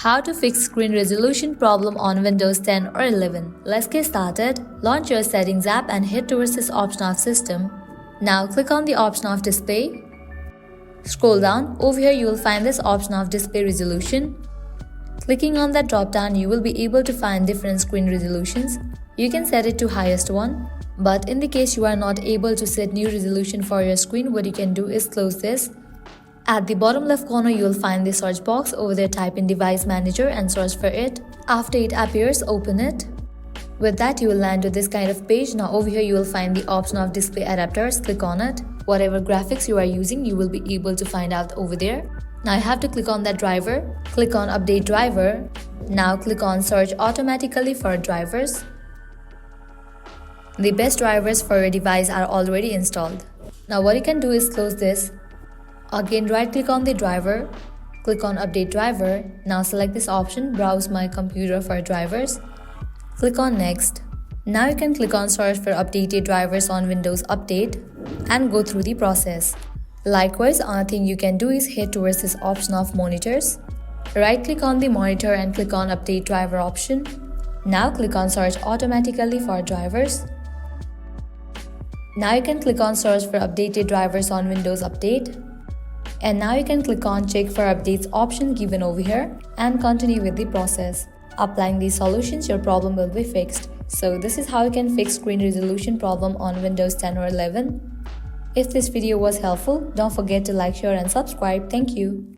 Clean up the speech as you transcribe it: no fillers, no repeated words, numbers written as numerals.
How to fix screen resolution problem on Windows 10 or 11. Let's get started. Launch your Settings app and head towards this option of System. Now click on the option of Display. Scroll down. Over here you will find this option of Display Resolution. Clicking on that drop down, you will be able to find different screen resolutions. You can set it to highest one. But in the case you are not able to set new resolution for your screen, what you can do is close this. At the bottom left corner, you will find the search box. Over there, type in Device Manager and search for it. After it appears, open it. With that, you will land to this kind of page. Now over here, you will find the option of Display Adapters. Click on it. Whatever graphics you are using, you will be able to find out over there. Now you have to click on that driver. Click on Update Driver. Now click on Search automatically for drivers. The best drivers for your device are already installed. Now what you can do is close this. Again, right-click on the driver, click on Update Driver. Now select this option, Browse My Computer for drivers. Click on Next. Now you can click on Search for updated drivers on Windows Update and go through the process. Likewise, another thing you can do is head towards this option of Monitors. Right-click on the monitor and click on Update Driver option. Now click on Search automatically for drivers. Now you can click on Search for updated drivers on Windows Update. And now you can click on Check for Updates option given over here and continue with the process. Applying these solutions, your problem will be fixed. So this is how you can fix screen resolution problem on Windows 10 or 11. If this video was helpful, don't forget to like, share and subscribe. Thank you.